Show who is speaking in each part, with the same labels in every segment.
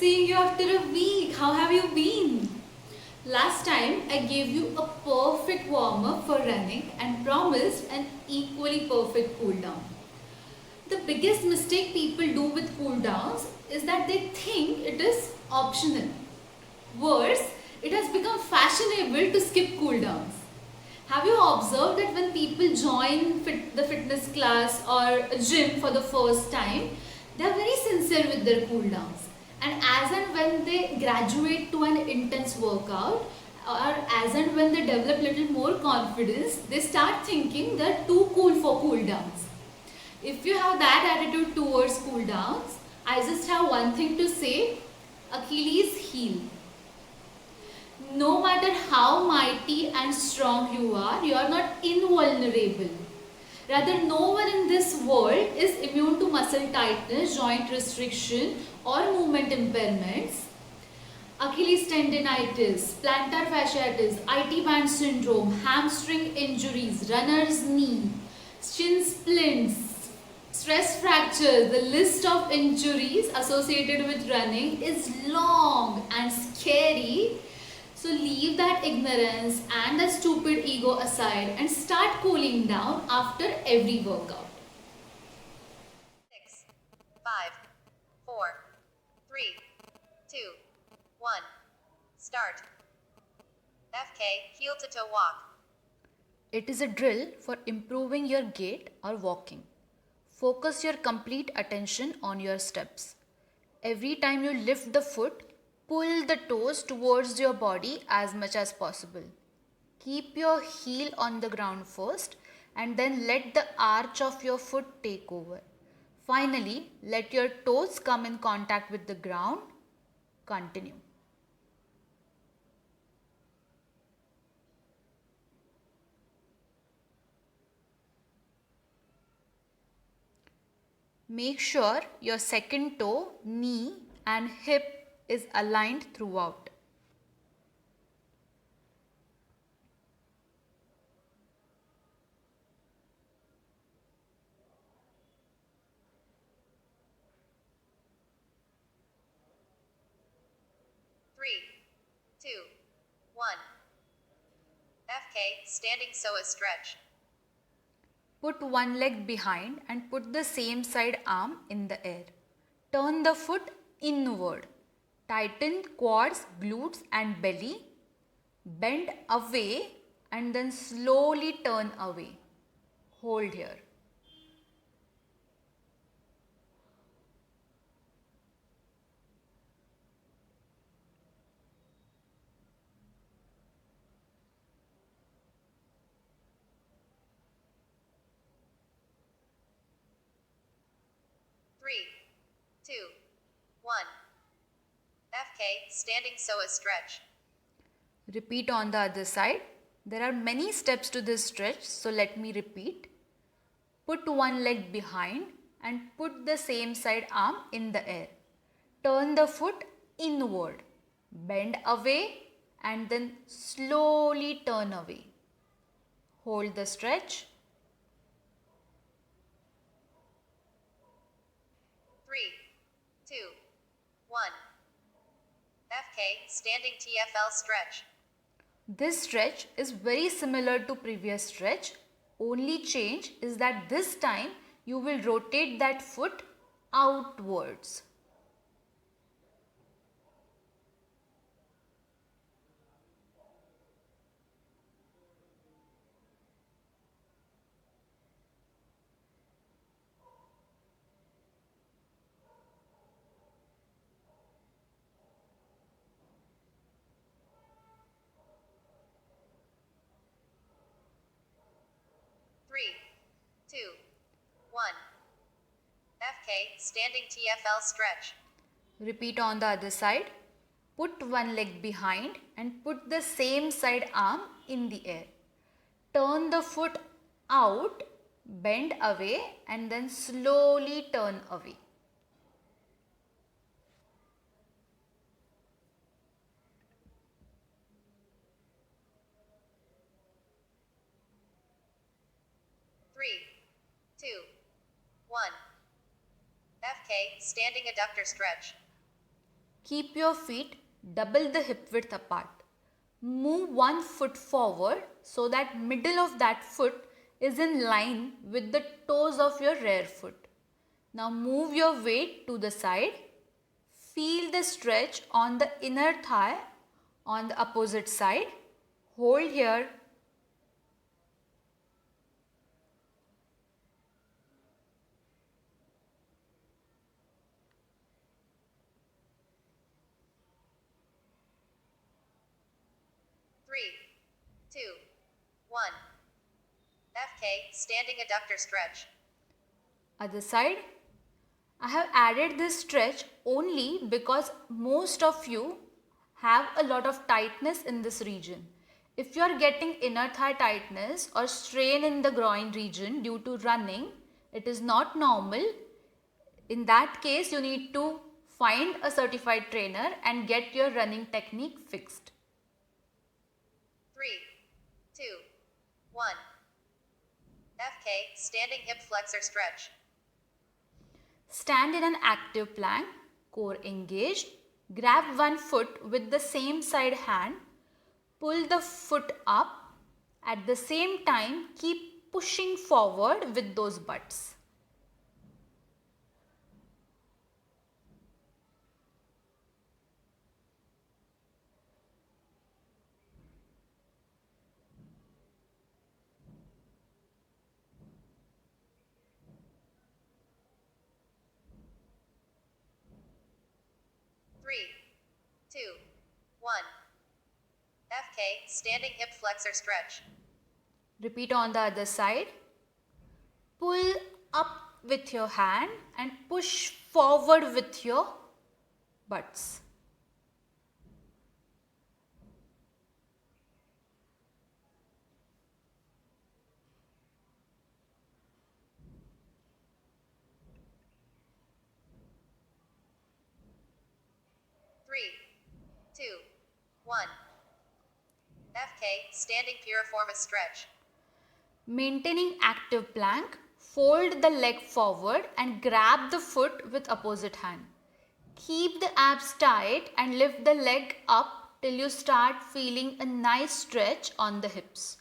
Speaker 1: Seeing you after a week. How have you been? Last time I gave you a perfect warm up for running and promised an equally perfect cool down. The biggest mistake people do with cool downs is that they think it is optional. Worse, it has become fashionable to skip cool downs. Have you observed that when people join the fitness class or a gym for the first time, they are very sincere with their cool downs. And as and when they graduate to an intense workout, or as and when they develop little more confidence, they start thinking they're too cool for cool downs. If you have that attitude towards cool downs, I just have one thing to say: Achilles heel. No matter how mighty and strong you are not invulnerable. Rather, no one in this world is immune to muscle tightness, joint restriction, or movement impairments. Achilles tendinitis, plantar fasciitis, IT band syndrome, hamstring injuries, runner's knee, shin splints, stress fractures. The list of injuries associated with running is long and scary. So leave that ignorance and the stupid ego aside and start cooling down after every workout.
Speaker 2: 6, 5, 4, 3, 2, 1. Start. FK, heel to toe walk.
Speaker 3: It is a drill for improving your gait or walking. Focus your complete attention on your steps. Every time you lift the foot, pull the toes towards your body as much as possible. Keep your heel on the ground first and then let the arch of your foot take over. Finally, let your toes come in contact with the ground. Continue. Make sure your second toe, knee and hip is aligned throughout.
Speaker 2: Three, two, 1. FK, standing so a stretch.
Speaker 3: Put one leg behind and put the same side arm in the air. Turn the foot inward. Tighten quads, glutes and belly. Bend away and then slowly turn away. Hold here.
Speaker 2: Three, two, 1. FK, standing so a stretch.
Speaker 3: Repeat on the other side. There are many steps to this stretch, so let me repeat. Put one leg behind and put the same side arm in the air. Turn the foot inward. Bend away and then slowly turn away. Hold the stretch.
Speaker 2: 3, 2, 1. FK, standing TFL stretch.
Speaker 3: This stretch is very similar to previous stretch. Only change is that this time you will rotate that foot outwards.
Speaker 2: Three, two, 1. FK, standing TFL stretch.
Speaker 3: Repeat on the other side. Put one leg behind and put the same side arm in the air. Turn the foot out, bend away and then slowly turn away.
Speaker 2: Three, two, 1. FK, standing adductor stretch.
Speaker 3: Keep your feet double the hip width apart. Move one foot forward so that middle of that foot is in line with the toes of your rear foot. Now move your weight to the side. Feel the stretch on the inner thigh on the opposite side. Hold here.
Speaker 2: Three, two, one. FK, standing adductor stretch.
Speaker 3: Other side. I have added this stretch only because most of you have a lot of tightness in this region. If you are getting inner thigh tightness or strain in the groin region due to running, it is not normal. In that case, you need to find a certified trainer and get your running technique fixed.
Speaker 2: 3, 2, 1. FK, standing hip flexor stretch.
Speaker 3: Stand in an active plank, core engaged. Grab one foot with the same side hand. Pull the foot up. At the same time, keep pushing forward with those butts.
Speaker 2: Three, two, one. FK, standing hip flexor stretch.
Speaker 3: Repeat on the other side. Pull up with your hand and push forward with your butts.
Speaker 2: Three, two, one. FK, standing piriformis stretch.
Speaker 3: Maintaining active plank, fold the leg forward and grab the foot with opposite hand. Keep the abs tight and lift the leg up till you start feeling a nice stretch on the hips.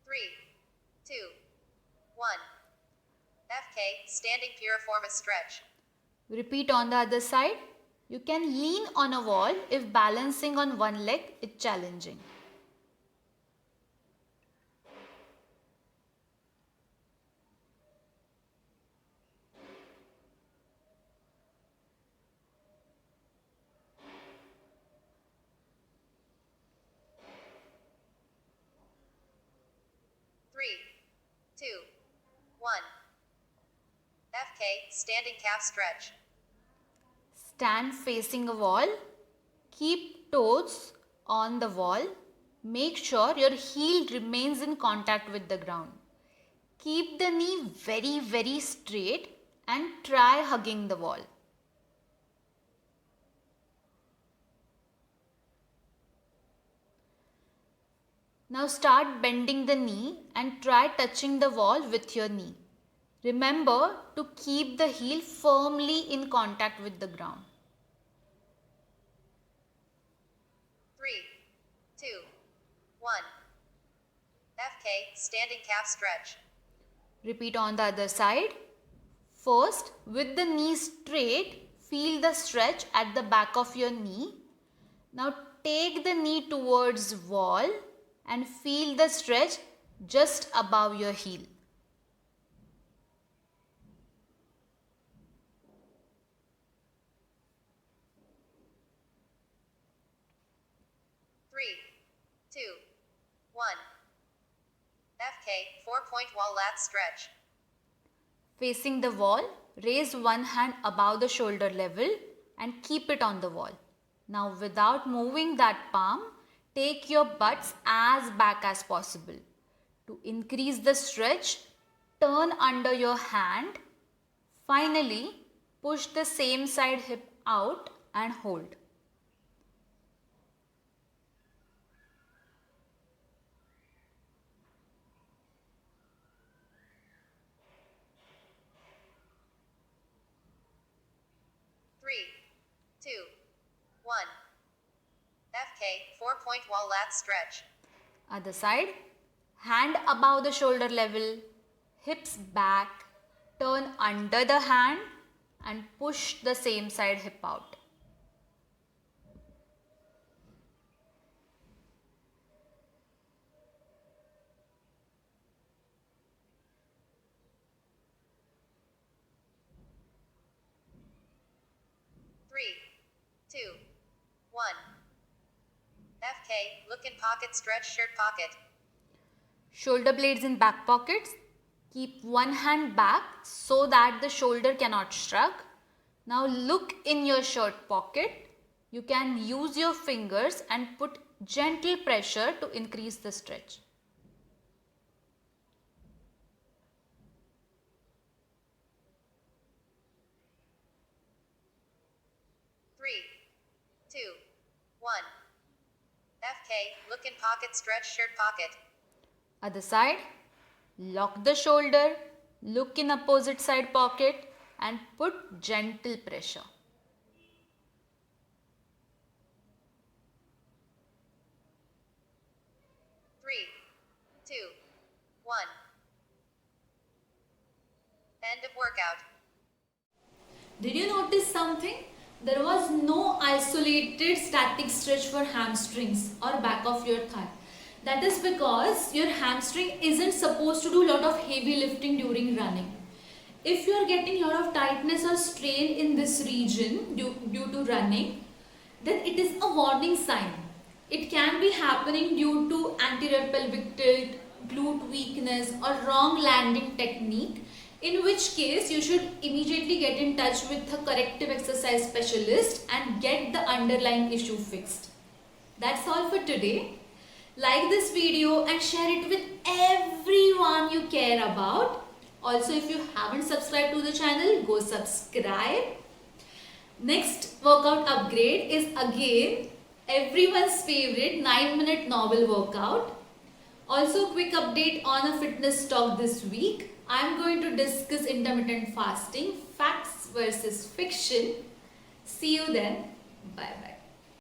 Speaker 2: Three, two, one. FK, standing piriformis stretch.
Speaker 3: Repeat on the other side. You can lean on a wall if balancing on one leg is challenging.
Speaker 2: Three, two, one. FK, standing calf stretch.
Speaker 3: Stand facing a wall. Keep toes on the wall. Make sure your heel remains in contact with the ground. Keep the knee very straight and try hugging the wall. Now start bending the knee and try touching the wall with your knee. Remember to keep the heel firmly in contact with the ground.
Speaker 2: Three, two, one. FK, standing calf stretch.
Speaker 3: Repeat on the other side. First, with the knee straight, feel the stretch at the back of your knee. Now take the knee towards wall and feel the stretch just above your heel.
Speaker 2: Three, two, one. FK, 4-point wall lat stretch.
Speaker 3: Facing the wall, raise one hand above the shoulder level and keep it on the wall. Now without moving that palm, take your butts as back as possible. To increase the stretch, turn under your hand Finally, push the same side hip out and hold.
Speaker 2: Three, two, one. FK 4-point wall lat stretch.
Speaker 3: Other side, hand above the shoulder level, hips back, turn under the hand and push the same side hip out.
Speaker 2: Three, two, one. FK look in pocket stretch shirt pocket.
Speaker 3: Shoulder blades in back pockets. Keep one hand back so that the shoulder cannot shrug. Now look in your shirt pocket. You can use your fingers and put gentle pressure to increase the stretch.
Speaker 2: Three, two, one. FK look in pocket stretch shirt pocket.
Speaker 3: Other side, lock the shoulder, look in opposite side pocket and put gentle pressure.
Speaker 2: Three, two, one. End of workout.
Speaker 1: Did you notice something? There was no isolated static stretch for hamstrings or back of your thigh. That is because your hamstring isn't supposed to do a lot of heavy lifting during running. If you are getting a lot of tightness or strain in this region due to running, then it is a warning sign. It can be happening due to anterior pelvic tilt, glute weakness or wrong landing technique, in which case you should immediately get in touch with a corrective exercise specialist and get the underlying issue fixed. That's all for today. Like this video and share it with everyone you care about. Also, if you haven't subscribed to the channel, go subscribe. Next workout upgrade is again everyone's favorite 9-minute novel workout. Also, quick update on a fitness talk this week. I'm going to discuss intermittent fasting, facts versus fiction. See you then. Bye bye.